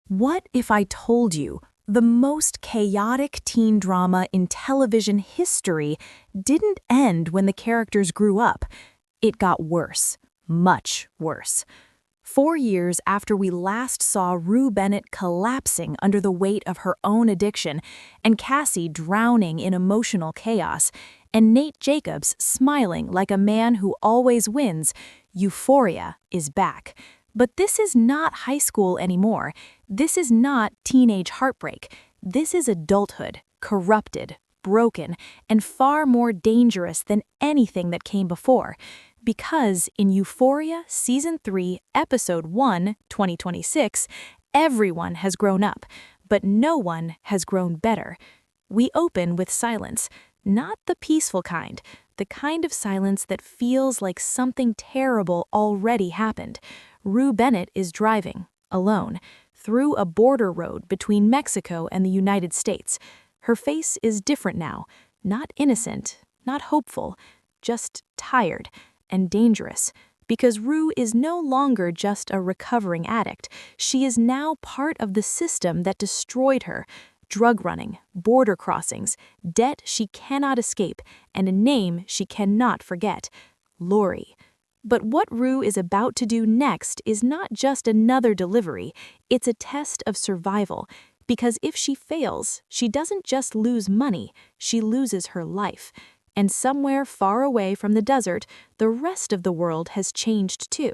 What if I told you the most chaotic teen drama in television history didn't end when the characters grew up? It got worse, much worse. 4 years after we last saw Rue Bennett collapsing under the weight of her own addiction, and Cassie drowning in emotional chaos, and Nate Jacobs smiling like a man who always wins, Euphoria is back. But this is not high school anymore. This is not teenage heartbreak. This is adulthood, corrupted, broken, and far more dangerous than anything that came before. Because in Euphoria Season 3, Episode 1, 2026, everyone has grown up, but no one has grown better. We open with silence, not the peaceful kind, the kind of silence that feels like something terrible already happened. Rue Bennett is driving, alone, through a border road between Mexico and the United States. Her face is different now, not innocent, not hopeful, just tired and dangerous. Because Rue is no longer just a recovering addict. She is now part of the system that destroyed her. Drug running, border crossings, debt she cannot escape, and a name she cannot forget: Laurie. But what Rue is about to do next is not just another delivery, it's a test of survival. Because if she fails, she doesn't just lose money, she loses her life. And somewhere far away from the desert, the rest of the world has changed too.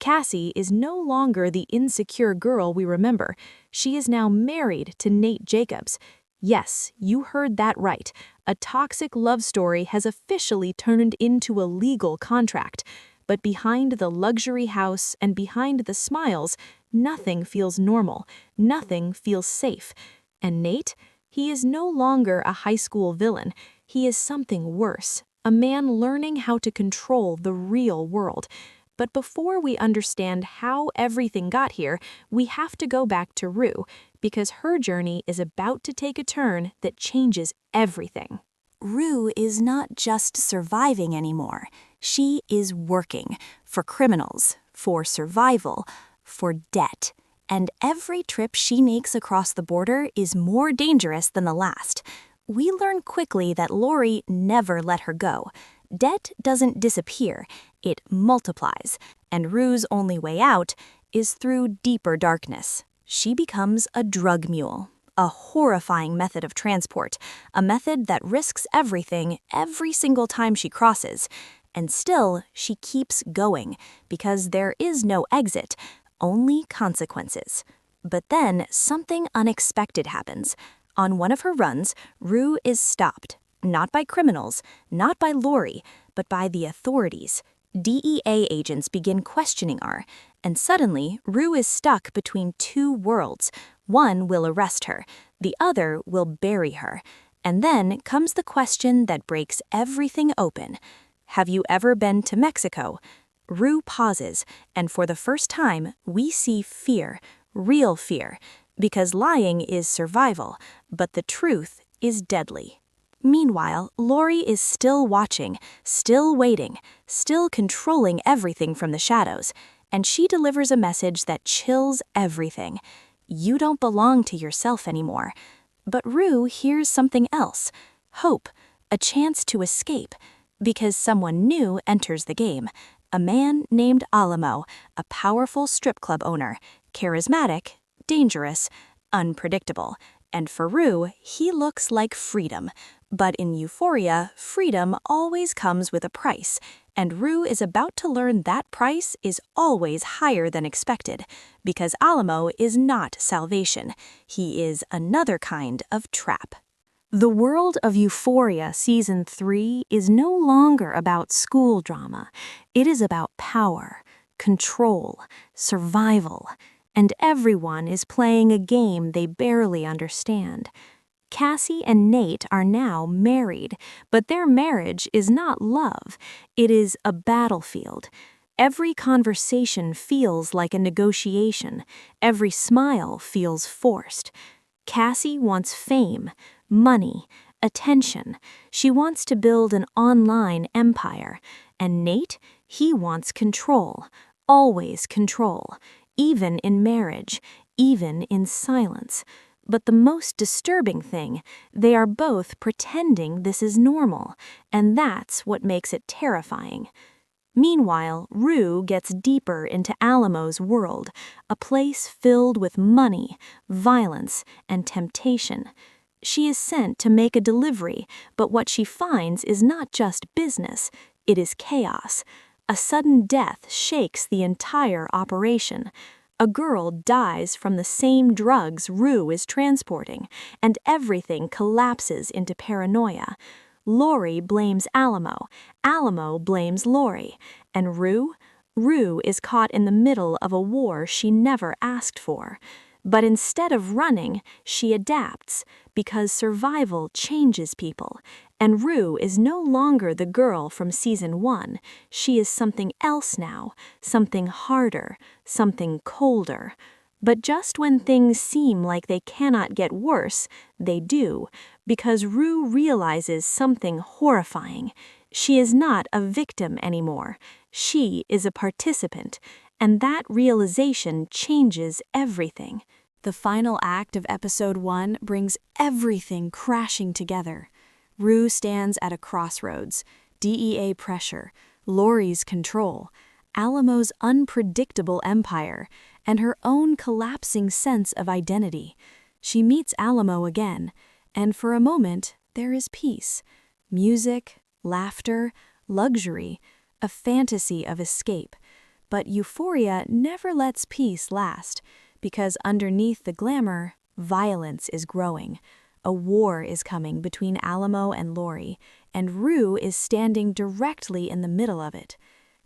Cassie is no longer the insecure girl we remember. She is now married to Nate Jacobs. Yes, you heard that right. A toxic love story has officially turned into a legal contract. But behind the luxury house and behind the smiles, nothing feels normal. Nothing feels safe. And Nate? He is no longer a high school villain. He is something worse, a man learning how to control the real world. But before we understand how everything got here, we have to go back to Rue, because her journey is about to take a turn that changes everything. Rue is not just surviving anymore. She is working for criminals, for survival, for debt. And every trip she makes across the border is more dangerous than the last. We learn quickly that Laurie never let her go. Debt doesn't disappear, it multiplies. And Rue's only way out is through deeper darkness. She becomes a drug mule. A horrifying method of transport, a method that risks everything every single time she crosses. And still, she keeps going, because there is no exit, only consequences. But then, something unexpected happens. On one of her runs, Rue is stopped, not by criminals, not by Laurie, but by the authorities. DEA agents begin questioning her, and suddenly, Rue is stuck between two worlds. One will arrest her, the other will bury her. And then comes the question that breaks everything open. Have you ever been to Mexico? Rue pauses, and for the first time, we see fear, real fear, because lying is survival, but the truth is deadly. Meanwhile, Laurie is still watching, still waiting, still controlling everything from the shadows, and she delivers a message that chills everything. You don't belong to yourself anymore. But Rue hears something else. Hope, a chance to escape, because someone new enters the game. A man named Alamo, a powerful strip club owner, charismatic, dangerous, unpredictable. And for Rue, he looks like freedom. But in Euphoria, freedom always comes with a price. And Rue is about to learn that price is always higher than expected, because Alamo is not salvation. He is another kind of trap. The world of Euphoria Season 3 is no longer about school drama. It is about power, control, survival, and everyone is playing a game they barely understand. Cassie and Nate are now married, but their marriage is not love. It is a battlefield. Every conversation feels like a negotiation. Every smile feels forced. Cassie wants fame, money, attention. She wants to build an online empire. And Nate, he wants control. Always control. Even in marriage. even in silence. But the most disturbing thing, they are both pretending this is normal, and that's what makes it terrifying. Meanwhile, Rue gets deeper into Alamo's world, a place filled with money, violence, and temptation. She is sent to make a delivery, but what she finds is not just business, it is chaos. A sudden death shakes the entire operation. A girl dies from the same drugs Rue is transporting, and everything collapses into paranoia. Laurie blames Alamo, Alamo blames Laurie, and Rue? Rue is caught in the middle of a war she never asked for. But instead of running, she adapts, because survival changes people, and Rue is no longer the girl from season 1. She is something else now, something harder, something colder. But just when things seem like they cannot get worse, they do, because Rue realizes something horrifying. She is not a victim anymore. She is a participant, and that realization changes everything. The final act of episode 1 brings everything crashing together. Rue stands at a crossroads. DEA pressure, Laurie's control, Alamo's unpredictable empire, and her own collapsing sense of identity. She meets Alamo again, and for a moment, there is peace. Music, laughter, luxury, a fantasy of escape. But Euphoria never lets peace last, because underneath the glamour, violence is growing. A war is coming between Alamo and Laurie, and Rue is standing directly in the middle of it.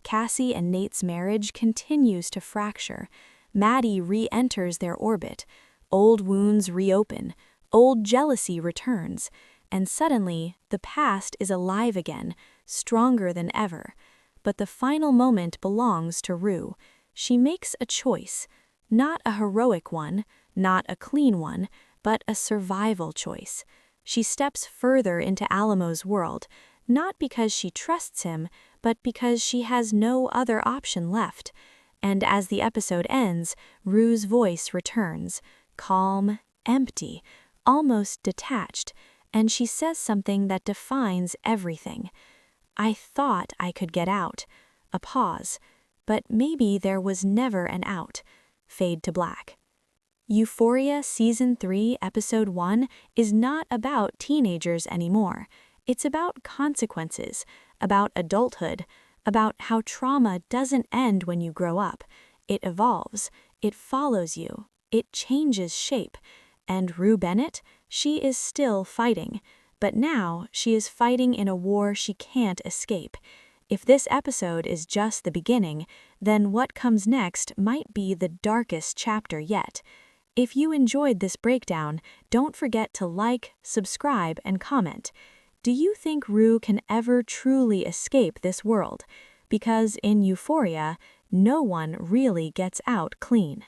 Cassie and Nate's marriage continues to fracture. Maddy re-enters their orbit. Old wounds reopen. Old jealousy returns. And suddenly, the past is alive again, stronger than ever. But the final moment belongs to Rue. She makes a choice. Not a heroic one, not a clean one, but a survival choice. She steps further into Alamo's world, not because she trusts him, but because she has no other option left. And as the episode ends, Rue's voice returns, calm, empty, almost detached, and she says something that defines everything. I thought I could get out. A pause. But maybe there was never an out. Fade to black. Euphoria Season 3, Episode 1 is not about teenagers anymore. It's about consequences, about adulthood, about how trauma doesn't end when you grow up. It evolves, it follows you, it changes shape. And Rue Bennett, she is still fighting, but now she is fighting in a war she can't escape. If this episode is just the beginning, then what comes next might be the darkest chapter yet. If you enjoyed this breakdown, don't forget to like, subscribe, and comment. Do you think Rue can ever truly escape this world? Because in Euphoria, no one really gets out clean.